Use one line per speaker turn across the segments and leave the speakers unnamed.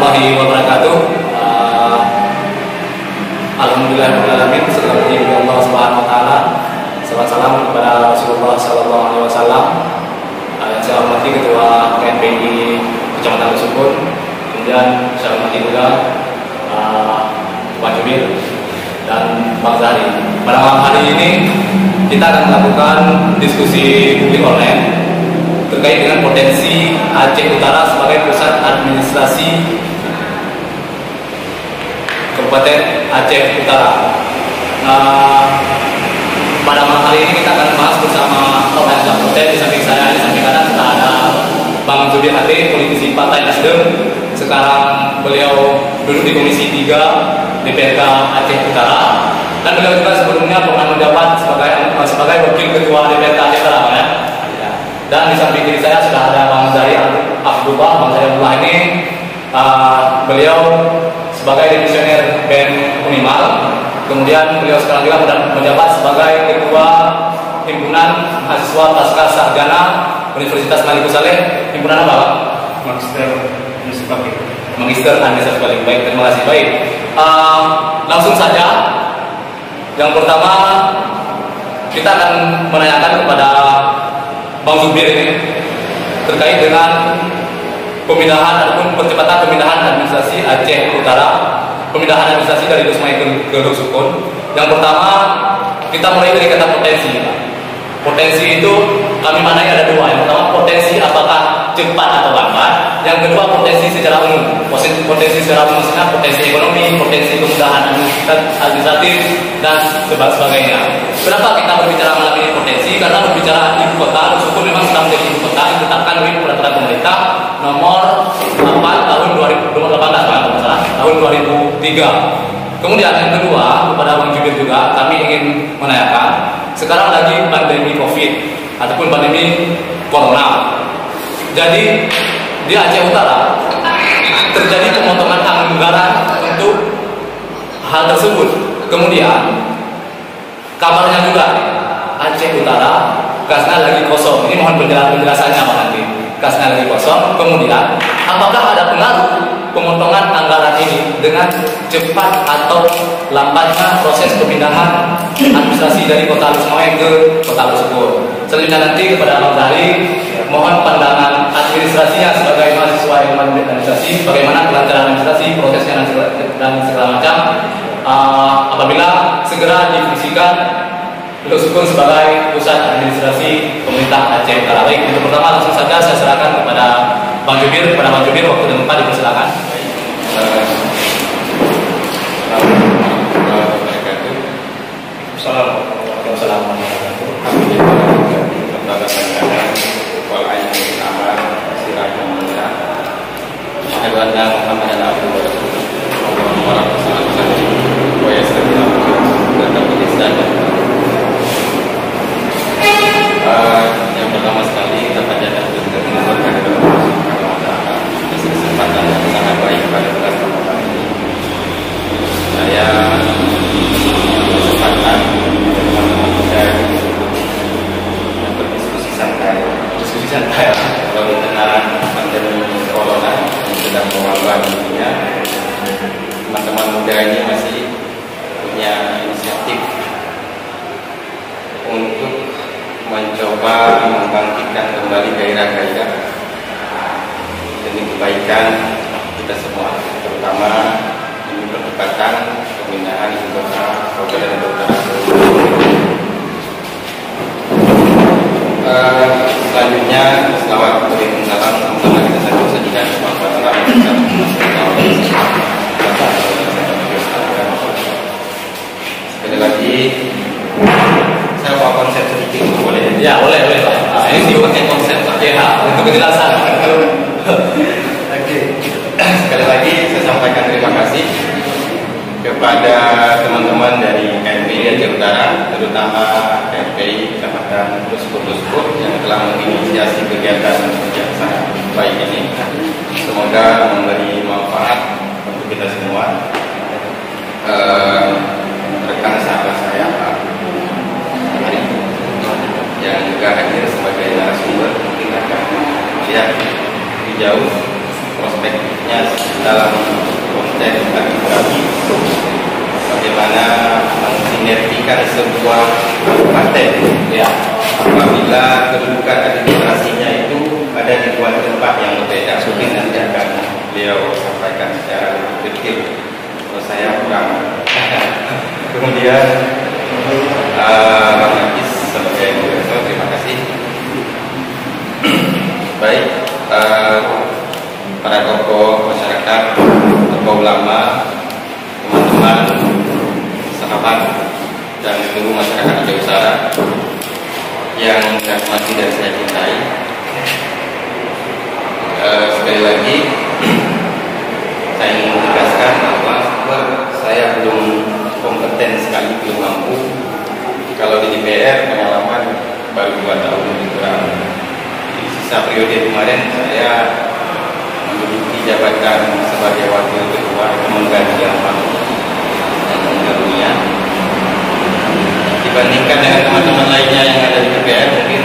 warahmatullahi wabarakatuh. Alhamdulillahirobbilalamin. Segala puji bagi Allah Subhanahu Wa Taala. Salam salam kepada Rasulullah Sallallahu Alaihi Wasallam. Yang saya hormati Ketua KNPI Kecamatan Lusukun. Kemudian saya hormati juga Pak Jumir dan Bang Zahri. Pada malam hari ini kita akan melakukan diskusi publik online terkait dengan potensi Aceh Utara sebagai pusat administrasi Kabupaten Aceh Utara. Pada malam hari ini kita akan bahas bersama organisasi Kabupaten. Di samping saya, di samping kanan sudah ada Bang Zubir Hadi, politisi Partai Nasdem. Sekarang beliau duduk di Komisi 3 DPRK Aceh Utara, dan beliau juga sebelumnya pernah menjabat sebagai wakil ketua DPRK Aceh Utara, ya. Dan di samping kiri saya sudah ada Bang Zahri Abdullah. Bang Zahri Abdullah ini beliau sebagai dimisioner BEM Unimal. Kemudian beliau sekarang juga menjabat sebagai ketua himpunan mahasiswa pasca sarjana Universitas Maliku Saleh. Himpunan apa, Pak?
Magister Administratif.
Magister Administratif. Baik, terima kasih. Baik, langsung saja. Yang pertama kita akan menanyakan kepada Bang Zubir ini terkait dengan pemindahan ataupun percepatan pemindahan administrasi Aceh Utara, pemindahan administrasi dari Lusmai ke Lusukun. Yang pertama kita mulai dari kata potensi. Potensi itu kami manai ada dua. Yang pertama potensi apakah cepat atau lambat. Yang kedua potensi secara umum. Potensi secara umum maksudnya potensi ekonomi, potensi kemudahan administratif dan sebagainya. Kenapa kita berbicara malam ini potensi? Karena berbicara ibu kota, Lusukun memang sudah menjadi ibu kota yang ditetapkan oleh peraturan pemerintah nomor 8 tahun 2018 tahun 2003. Kemudian yang kedua, kepada Bang Jubir juga kami ingin menanyakan, sekarang lagi pandemi COVID ataupun pandemi Corona. Jadi di Aceh Utara terjadi pemotongan anggaran untuk hal tersebut. Kemudian kabarnya juga Aceh Utara kasnya lagi kosong. Ini mohon penjelasannya Pak nanti. Kasnya lagi kosong. Kemudian apakah ada pengaruh pemotongan anggaran ini dengan cepat atau lambatnya proses pemindahan administrasi dari Kota Lusmai ke Kota Lusukun? Selanjutnya nanti kepada Bang Zahri, mohon pandangan administrasinya sebagai mahasiswa ilmu administrasi, bagaimana kelancaran administrasi, prosesnya dan segala macam. Apabila segera difungsikan Lusukun sebagai pusat administrasi pemerintah Aceh Utara. Baik, untuk pertama langsung saja saya serahkan kepada Bang Jubir. Kepada Bang Jubir, waktu dan tempat dipersilakan.
Yang pertama sekali kita panjatkan kesempatan yang sangat baik pada bulan Ramadan ini. Saya kesempatan teman-teman muda yang berdiskusi santai kalau tentang pandemi corona yang sedang mewabah di dunia. Teman-teman muda ini masih punya inisiatif untuk mencoba membangkitkan kembali gairah-gairah demi kebaikan kita semua, terutama demi percepatan pemindahan ibu kota Kabupaten Utara. Selanjutnya, selawat Waalaikumsalam, sama kita sajikan sekali lagi. Saya mau konsep sedikit, boleh?
Ya, boleh Pak. Ini pakai konsep ya, untuk kejelasan.
Oke. Sekali lagi saya sampaikan terima kasih kepada teman-teman dari KNPI Aceh Utara, terutama KNPI Kecamatan Lusukun yang telah menginisiasi kegiatan yang sangat baik ini. Semoga memberi manfaat untuk kita semua. Rekan sahabat saya Pak Hari yang juga hadir sebagai narasumber, mungkin akan melihat lebih jauh prospeknya dalam konteks administrasi, bagaimana mensinergikan sebuah kabupaten ya, apabila kedudukan administrasinya itu ada di dua tempat yang berbeda. Mungkin nanti akan beliau sampaikan secara detail. Kalau saya kurang. Kemudian Bang Hafiz sebagai moderator, terima kasih. Baik, para tokoh masyarakat, tokoh ulama, teman-teman, sahabat, dan seluruh masyarakat Aceh Utara yang saya hormati dan saya cintai. Sekali lagi saya ingin menegaskan bahwa saya belum kompeten sekali, belum mampu. Kalau di DPR pengalaman baru 2 tahun lebih kurang. Di sisa periode kemarin saya menduduki jabatan sebagai wakil ketua itu mengganti yang meninggal dunia. Dibandingkan dengan teman-teman lainnya yang ada di DPR, mungkin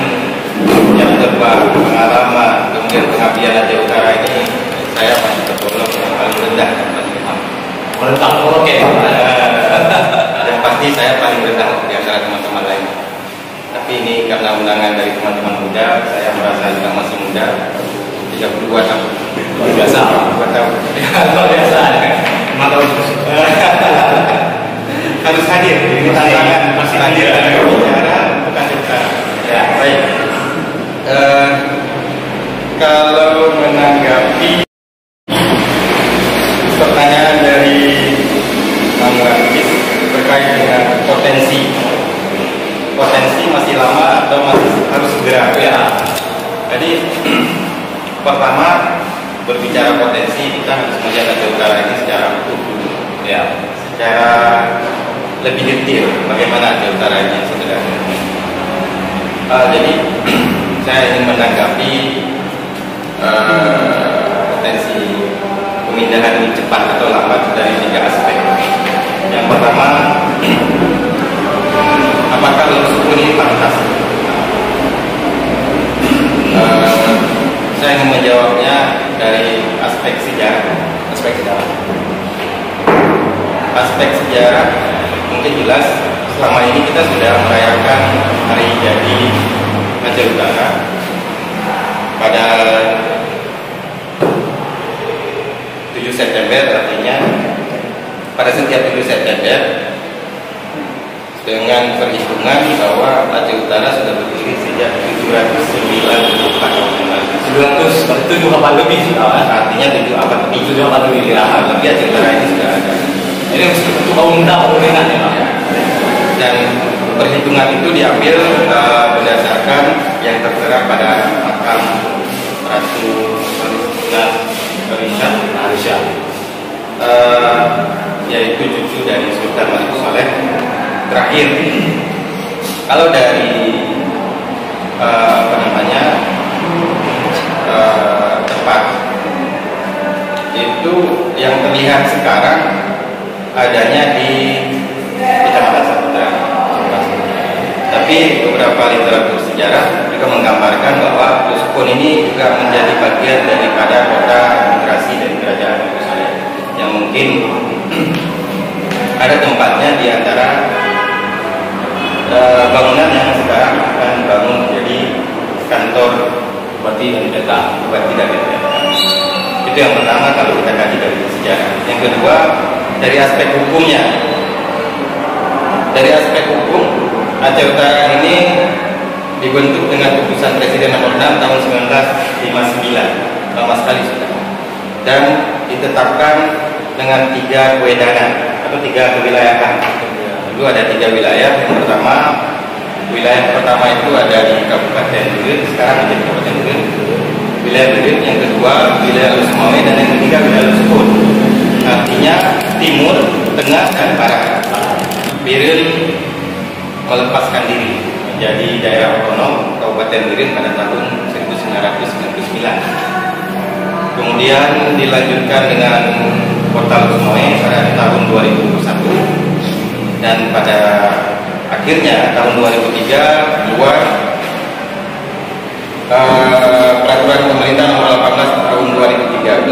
jam terbang, pengalaman, kemudian pengabdian Aceh Utara ini saya masih tergolong yang paling rendah dan paling paham.
Merentang oke.
Dan pasti saya paling rendah di antara teman-teman lain. Tapi ini karena undangan dari teman-teman muda, saya merasa juga masih muda. 32 tahun.
Luar biasa.
2 tahun.
Luar biasa.
5 tahun. Harus hadir. Ini tantangan masih hadir. Bicara bukan cerita. Ya, baik. Kalau menanggapi pertanyaan dari Bang Hafiz terkait dengan potensi masih lama atau masih harus segera? Ya. Jadi pertama berbicara potensi, kita harus melihat Aceh Utara ini secara utuh dulu. Ya. Secara lebih detail bagaimana Aceh Utara ini sebenarnya. Jadi saya ingin menanggapi potensi pemindahan ini cepat atau lambat dari 3 aspek. Yang pertama, apakah suku ini pantas? Saya ingin menjawabnya dari aspek sejarah. Aspek sejarah mungkin jelas selama ini kita sudah merayakan hari jadi Aceh Utara pada 7 September, artinya pada setiap 7 September dengan perhitungan bahwa Aceh Utara sudah berdiri sejak 794 tahun yang lalu.
7 lebih sudah.
Artinya 7 abad lebih.
7 abad lebih.
Lebih Aceh Utara ini sudah ada.
Ini untuk kaum muda pemerintah ya Pak.
Dan perhitungan itu diambil berdasarkan yang tertera pada makam Ratu Aisyah, yaitu cucu dari Sultan Malik Saleh terakhir. Kalau dari tempat itu yang terlihat sekarang adanya di Kecamatan Saputra. Tapi beberapa literatur sejarah juga menggambarkan bahwa Duskun ini juga menjadi bagian daripada kota migrasi dari Kerajaan Yerusalem yang mungkin ada tempatnya di antara bangunan yang sekarang akan bangun menjadi kantor
Bupati dan Desa.
Itu yang pertama kalau kita kaji dari sejarah. Yang kedua dari aspek hukumnya. Dari aspek hukum, Aceh Utara ini dibentuk dengan keputusan Presiden nomor 6 tahun 1959, lama sekali sudah, dan ditetapkan dengan 3 kewedanan atau 3 kewilayahan. Dulu ada 3 wilayah. Yang pertama, wilayah pertama itu ada di Kabupaten Berit, sekarang menjadi Kabupaten Berit. Wilayah Berit, yang kedua wilayah Lusmawe, dan yang ketiga wilayah Luskun. Artinya timur, tengah, dan barat. Berit melepaskan diri menjadi daerah otonom Kabupaten Berit pada tahun 1999. Kemudian dilanjutkan dengan Kota Lusmawe pada tahun 2001, dan pada akhirnya tahun 2003 keluar peraturan pemerintah nomor 18 tahun 2013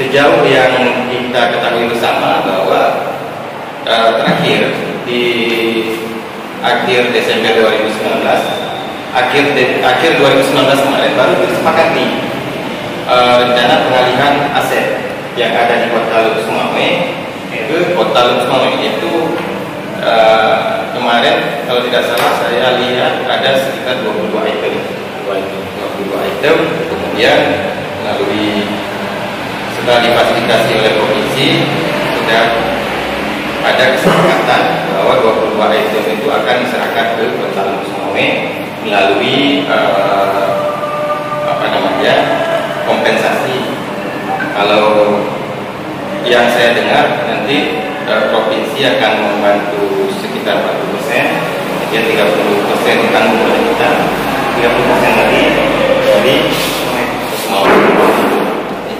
sejauh yang kita ketahui bersama bahwa terakhir di akhir Desember 2019, akhir 2019 kemarin baru disepakati rencana pengalihan aset yang ada di Kota Lubuk Sumawe ke Kota Lubuk Sumawe. Itu kemarin kalau tidak salah saya lihat ada sekitar 22 item. Kemudian melalui setelah difasilitasi oleh provinsi sudah ada kesepakatan bahwa 22 item itu akan diserahkan ke Kota Lubuk Sumawe melalui kompensasi. Kalau yang saya dengar nanti provinsi akan membantu sekitar 40%, ya 30% ditanggung oleh kita, 30% lagi dari Sumawe.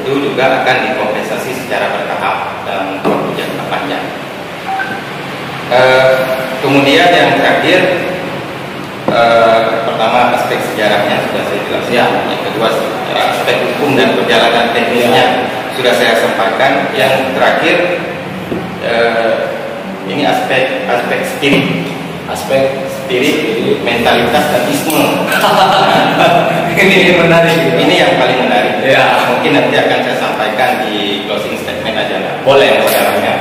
Itu juga akan dikompensasi secara bertahap dalam waktu jangka panjang. Kemudian yang terakhir, pertama aspek sejarahnya sudah saya jelaskan, yang kedua aspek hukum dan perjalanan teknisnya sudah saya sampaikan. Yang terakhir ini aspek spirit, mentalitas dan isme.
Ini menarik.
Ini yang paling menarik.
Ya.
Mungkin nanti akan saya sampaikan di closing statement aja lah.
Boleh.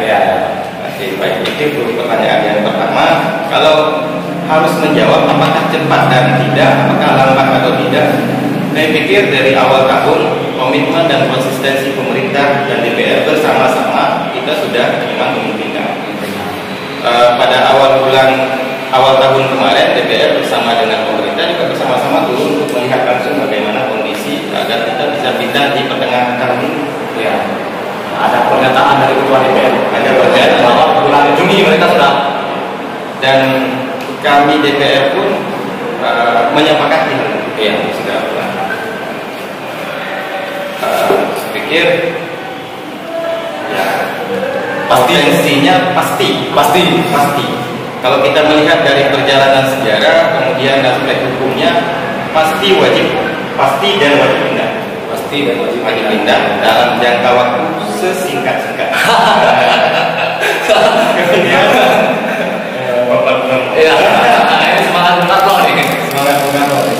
Ya. Oke, baik. Itu pertanyaan yang pertama. Kalau harus menjawab apakah cepat dan tidak, apakah lambat atau tidak, saya pikir dari awal tahun komitmen dan konsistensi pemerintah dan DPR bersama-sama kita sudah memang memungkinkan. Pada awal tahun kemarin DPR bersama dengan pemerintah juga bersama-sama turun untuk melihat langsung bagaimana kondisi agar kita bisa pindah di pertengahan tahun ini.
Ya. Ada pernyataan dari Ketua DPR.
Ada pernyataan
bahwa bulan Juni mereka sudah,
dan kami DPR pun menyepakati sudah. Saya pikir ya potensinya pasti. Kalau kita melihat dari perjalanan sejarah, kemudian aspek hukumnya pasti dan wajib pindah. Wajib pindah dalam jangka waktu sesingkat-singkat. Kemudian
Bapak bilang,
ini semangat Bung Karno nih.
semangat Bung Karno.